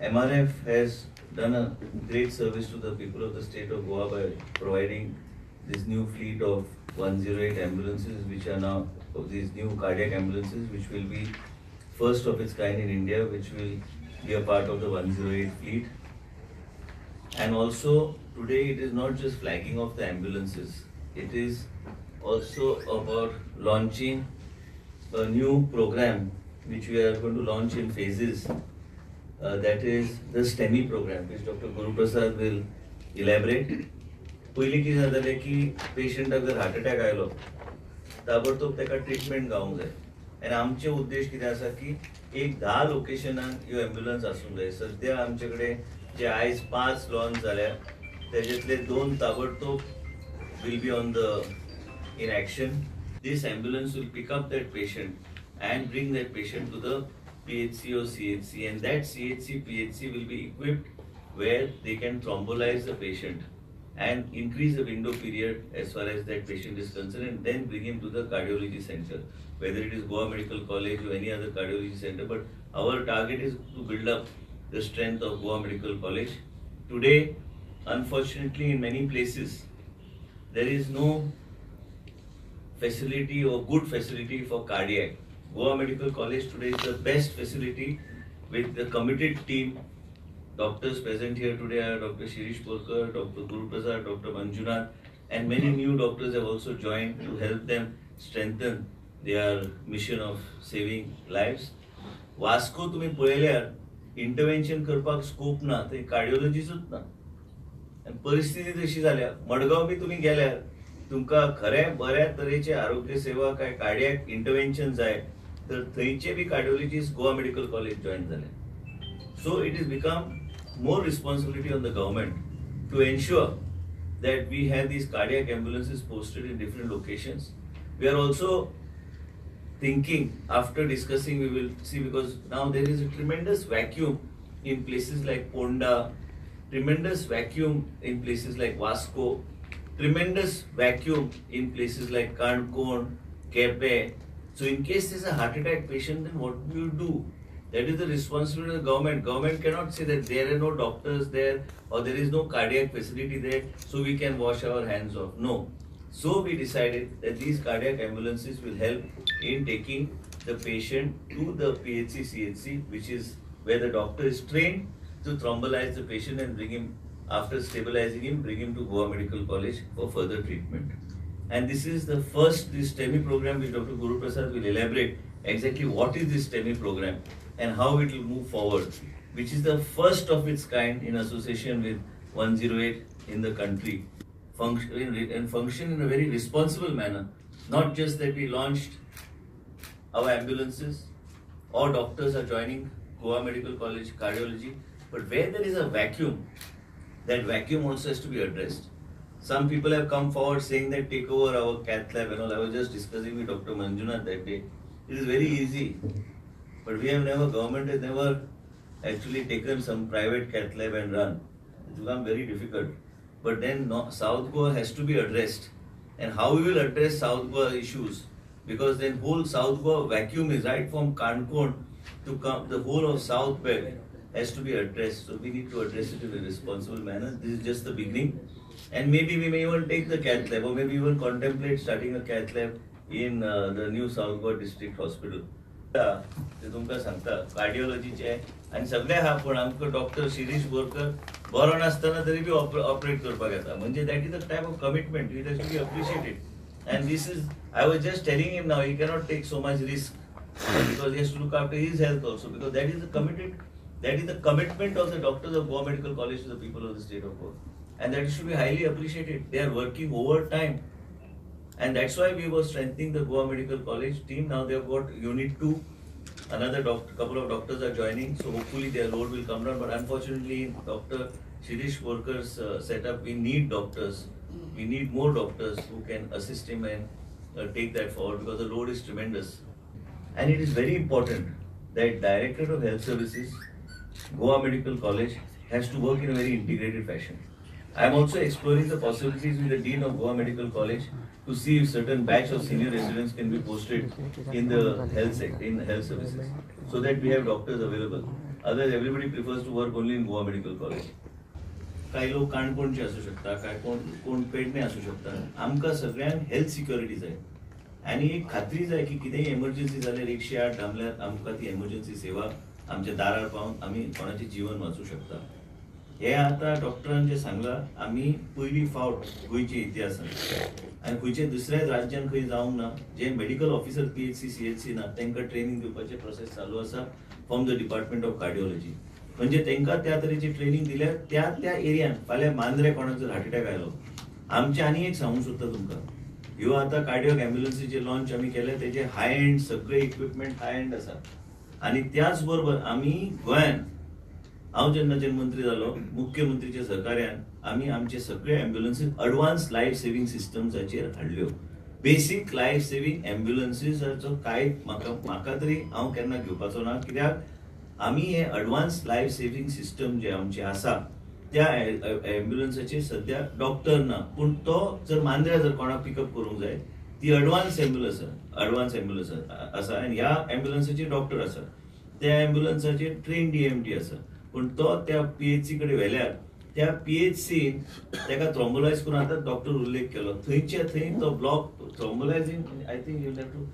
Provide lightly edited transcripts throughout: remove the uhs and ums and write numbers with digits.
MRF has done a great service to the people of the state of Goa by providing this new fleet of 108 ambulances, which are now these new cardiac ambulances, which will be first of its kind in India, which will be a part of the 108 fleet. And also today it is not just flagging of the ambulances, it is also about launching a new program which we are going to launch in phases. That is the STEMI program, which Dr. Guru Prasad will elaborate. पयलीं कितें जातालें की patient अगर heart attack आयलो ताबडतोब ताका treatment गावंक जाय आनी आमचे उद्देश कितें आसा की एक 10 लोकेशनांक ह्यो एम्ब्युलन्स आसूंक जाय. सद्या आमचे कडेन जे आयज 5 लॉन्च जाल्या तेजेंतले 2 ताबडतोब will be on the in action. This ambulance will pick up that patient and bring that patient to the PHC or CHC, and that CHC PHC will be equipped where they can thrombolize the patient and increase the window period as far as that patient is concerned, and then bring him to the cardiology center, whether it is Goa Medical College or any other cardiology center. But our target is to build up the strength of Goa Medical College. Today, unfortunately, in many places, there is no facility or good facility for cardiac. Goa Medical College today is the best facility with the committed team. Doctors present here today are Dr. Shirish Porkar, Dr. Guru Prasad, Dr. Manjunath, and many new doctors have also joined to help them strengthen their mission of saving lives. Vasco तुम्ही पळयल्यार intervention करपाक scope ना, थंय कार्डिओलॉजिस्टूच ना. आणि परिस्थिती तशी जाल्या. मडगांव बी तुम्ही गेल्यार तुमकां खरें बऱ्या तरेचे आरोग्य सेवा काय कार्डियाक इंटरव्हेन्शन जाय तर थंयचे बी cardiologist Goa medical college join जाले. So it has become more responsibility on the government to ensure that we have these cardiac ambulances posted in different locations. We are also thinking, after discussing, we will see, because now there is a tremendous vacuum in places like Ponda, tremendous vacuum in places like Vasco, tremendous vacuum in places like Kankon, Kepe. So in case there is a heart attack patient, then what do you do? That is the responsibility of the government. Government cannot say that there are no doctors there or there is no cardiac facility there, so we can wash our hands off. No. So we decided that these cardiac ambulances will help in taking the patient to the PHC, CHC, which is where the doctor is trained to thrombolize the patient and bring him, after stabilizing him, bring him to Goa Medical College for further treatment. And this is the first, this STEMI program, which Dr. Guru Prasad will elaborate exactly what is this STEMI program and how it will move forward, which is the first of its kind in association with 108 in the country, function in a very responsible manner. Not just that we launched our ambulances or doctors are joining Goa Medical College cardiology, but where there is a vacuum, that vacuum also has to be addressed. Some people have come forward saying that take over our cath lab and all. I was just discussing with Dr. Manjunath that day. It is very easy. But we have never, government has never actually taken some private cath lab and run. It's become very difficult. But then South Goa has to be addressed. And how we will address South Goa issues? Because then whole South Goa vacuum is right from Kankon to come, the whole of South Belt has to be addressed. So we need to address it in a responsible manner. This is just the beginning. And maybe we may even take the cath lab, or maybe even contemplate starting a cath lab in the new South Goa District Hospital. ते तुमकां सांगता कार्डिओलॉजीचे आनी सगळे आहा, पण आमकां doctor Shirish Borkar बरो नासतना तरी बी ऑपरेट करपाक येता. म्हणजे that is a type of commitment, it has to be appreciated. And this is, I was just telling him now, he cannot take so much risk because he has to look after his health also, because that is the commitment of the doctors of Goa Medical College to the people of the state of Goa, and that should be highly appreciated. They are working overtime. And that's why we were strengthening the Goa Medical College team. Now they have got Unit 2. Another couple of doctors are joining. So hopefully their load will come down. But unfortunately, in Dr. Shirish Borkar's setup, we need doctors. We need more doctors who can assist him and take that forward, because the load is tremendous. And it is very important that Directorate of Health Services, Goa Medical College, has to work in a very integrated fashion. I am also exploring the possibilities with the Dean of Goa Medical College to see if certain batch of senior residents can be posted in the health sector, in health services, so that we have doctors available. Otherwise everybody prefers to work only in Goa Medical College. काही लोक काणकोणचे असू शकता, काय कोण पेडणे असू शकता. आमकां सगळ्यांक हेल्थ सिक्युरिटी जाय आनी एक खात्री जाय की कितेंय एमर्जन्सी जाल्यार 108 डामल्यार आमकां ती एमर्जन्सी सेवा आमच्या दारार पावन आमी कोणाचें जीवन वाचूं शकता. हे आतां डॉक्टरान जे सांगलां आमी पयली फावट गोंयच्या इतिहासान आनी खंयचे दुसऱ्या राज्यान खंय जावंक ना जे मेडिकल ऑफिसर PHC CHC ना तांकां ट्रेनिंग दिवपाचे प्रोसेस चालू आसा from the department of cardiology. म्हणजे तांकां त्या तरेची ट्रेनिंग दिल्यार त्या एरियान फाल्यां मांद्रे कोणाक जर हार्ट अटॅक आयलो. आमचे आनी एक सांगूंक सोदता तुमकां, ह्यो आतां कार्डिओक एम्ब्युलन्सीचे लॉन्च आमी केले तेजे हाय एंड सगळे इक्विपमेंट हाय एंड आसा. आनी त्याच बरोबर आमी गोंयान हांव जेन्ना मंत्री जालो मुख्यमंत्रीच्या सहकार्यान आमी आमचे सगळे एम्ब्युलन्सीस एडवान्स लायफ सेव्हिंग सिस्टम्साचेर हाडल्यो. बेसिक लायफ सेव्हिंग एम्ब्युलन्सीसाचो कांय म्हाका तरी हांव केन्ना घेवपाचो ना, कित्याक आमी हे एडवान्स लायफ सेव्हिंग सिस्टम जे आमचे आसा त्या एम्ब्युलन्साचेर सध्या डॉक्टर ना, पूण तो जर मांद्र्या जर कोणाक पिकअप करूंक जाय ती एडवान्स एम्ब्युलन्स आसा आनी ह्या एम्ब्युलन्साचेर डॉक्टर आसा. त्या एम्ब्युलन्साचेर ट्रेन DMT आसा, पूण तो त्या PHC कडेन व्हेल्यार त्या PHCन ताका थ्रोम्बोलायज करून आतां डॉक्टर उल्लेख केलो थंयच्या थंय तो block thrombolysing I think you have to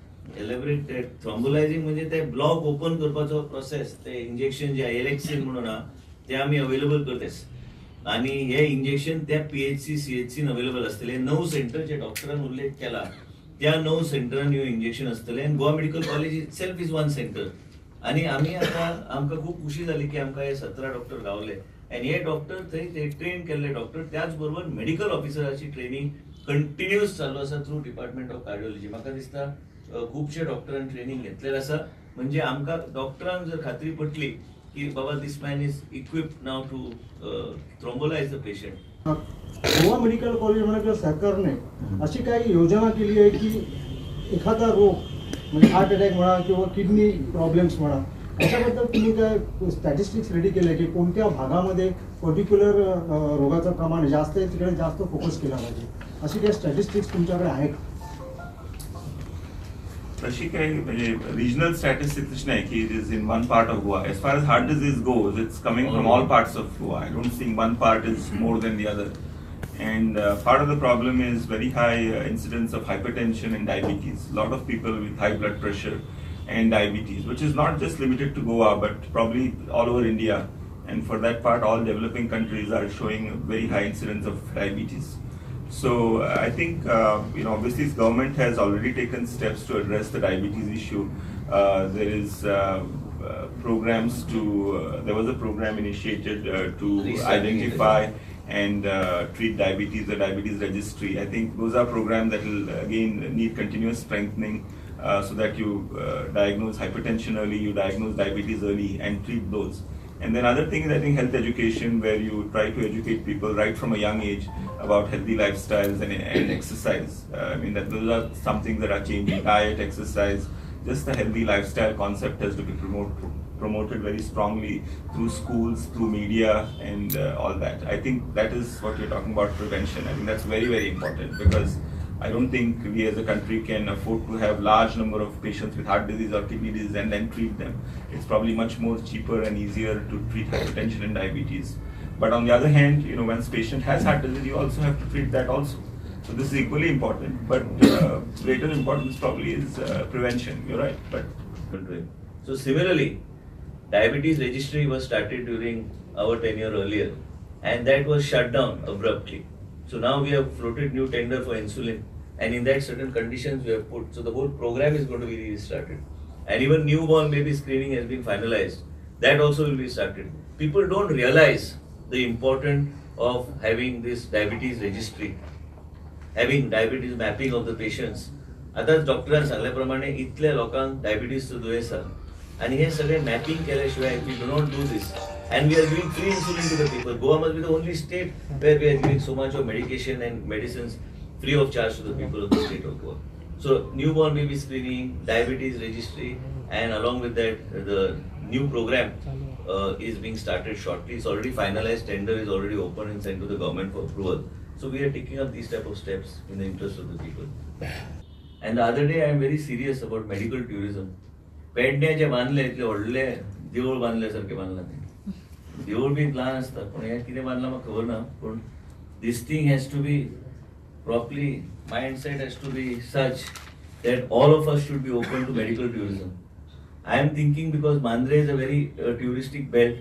elaborate that. Thrombolysing म्हणजे ते ब्लॉक ओपन करपाचो प्रोसेस, ते इंजेक्शन जे एलेक्सिन म्हणून आहा ते आमी अवेलेबल करतेस आनी हे इंजेक्शन त्या PHC CHCन अवेलेबल आसतले. 9 सेंटर जे डॉक्टरान उल्लेख केला त्या 9 सेंटरान ह्यो इंजेक्शन आसतले आनी Goa medical college it self is one centre. आनी आमी आतां आमकां खूब खुशी जाली की आमकां हे 17 डॉक्टर गावले आनी हे डॉक्टर थंय ते ट्रेन केल्ले डॉक्टर. त्याच बरोबर मेडिकल ऑफिसराची ट्रेनिंग कंटिन्युअस चालू आसा थ्रू डिपार्टमेंट ऑफ कार्डिओलॉजी. म्हाका दिसता खुबशे डॉक्टरांनी ट्रेनिंग घेतलेलें आसा. म्हणजे आमकां डॉक्टरांक जर खात्री पटली की बाबा this man is equipped now to thrombolyse the patient. Goa medical college म्हणा किंवा सरकारने अशी काही योजना केली आहे की एखादा रोग म्हणजे हार्ट अटॅक म्हणा किंवा किडनी प्रॉब्लेम्स म्हणा अशाबद्दल तुम्ही काय स्टॅटिस्टिक्स रेडी केले की कोणत्या भागामध्ये पर्टिक्युलर रोगाचं प्रमाण जास्त आहे तिकडे जास्त फोकस केला पाहिजे, अशी काही स्टॅटिस्टिक्स तुमच्याकडे आहे का? तशी काही म्हणजे रिजनल स्टॅटिस्टिक्स नाही की it is in one part of Goa. As far as heart disease goes it's coming from all parts of Goa. I don't think one part is more than the other. And part of the problem is very high incidence of hypertension and diabetes. A lot of people with high blood pressure and diabetes, which is not just limited to Goa, but probably all over India. And for that part, all developing countries are showing a very high incidence of diabetes. So I think, obviously the government has already taken steps to address the diabetes issue. There is programs to, there was a program initiated to identify and treat diabetes, the diabetes registry. I think those are programs that will again need continuous strengthening so that you diagnose hypertension early, you diagnose diabetes early and treat those. And then other things, I think health education, where you try to educate people right from a young age about healthy lifestyles and exercise. I mean that those are some things that are changing. Diet, exercise, just the healthy lifestyle concept has to be promoted very strongly through schools, through media and all that. I think that is what you're talking about, prevention. I think that's very, very important because I don't think we as a country can afford to have large number of patients with heart disease or kidney disease and then treat them. It's probably much more cheaper and easier to treat hypertension and diabetes. But on the other hand, once patient has heart disease, you also have to treat that also. So this is equally important, but greater importance probably is prevention. You're right. But so similarly, diabetes registry was started during our tenure earlier and that was shut down abruptly. So now we have floated new tender for insulin and in that certain conditions we have put, so the whole program is going to be restarted. And even newborn baby screening has been finalized. That also will be started. People don't realize the importance of having this diabetes registry, having diabetes mapping of the patients. आतां डॉक्टरान सांगल्याप्रमाणे इतल्या लोकांक डायबिटीजचो दुयेंस आसा आनी हे सगळे mapping केल्याशिवाय we do not do this and we are giving free insulin to the people. Goa must be the only state where we are giving so much of medication and medicines free of charge to the people of the state of Goa. So newborn baby screening, diabetes registry, and along with that the new program is being started shortly. It's already finalized, tender is already open and sent to the government for approval. So we are taking up these type of steps in the interest of the people. And the other day I am very serious about medical tourism. Pedne जे बांधले इतले व्हडले देवूळ बांदल्यासारखें बांदलां तें देवूळ B ल्हान आसता पूण हें कितें बांदलां म्हाका खबर ना पूण this thing has to be properly mindset has to be such that all of us should be open to medical tourism. I am thinking because Mandre is a very touristic belt,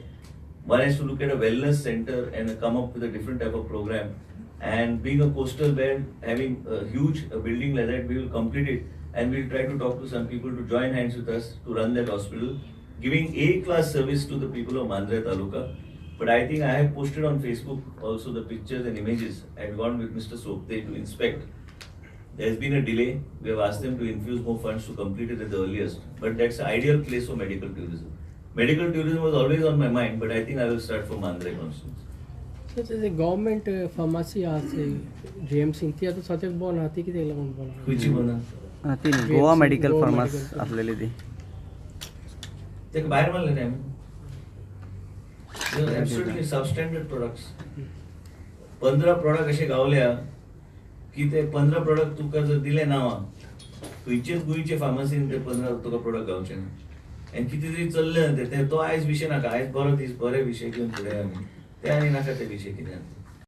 one has to look at a wellness center and come up with a different type of program. And being a coastal belt, having a huge building like that, we will complete it and we'll try to talk to some people to join hands with us to run that hospital, giving A-class service to the people of Mandre Taluka. But I think I have posted on Facebook also the pictures and images. I had gone with Mr. Sopte to inspect. There has been a delay. We have asked them to infuse more funds to complete it at the earliest. But that's the ideal place for medical tourism. Medical tourism was always on my mind, but I think I will start from Mandre constituency. So the government pharmacy আছে GMC ती आता सध्याक बंद आहा ती कित्याक लागून बंद आहा? खंयची बंद? ती गोवा मेडिकल फार्मास आसलेली ती तेका भायर मारलें न्ही आमी. They are absolutely substandard products. 15 product असे गावल्या की ते 15 प्रोडक्ट तुका जर दिले नावा खंयचेच गोंयचे फार्मसीन ते 15 तुका प्रोडक्ट गावचे ना आनी कितें तरी चल्ले ते तो आयज विशय नाका आयज बरो दीस बरे विशय घेवन फुडें आमी ते आनी नाका ते विशय कितें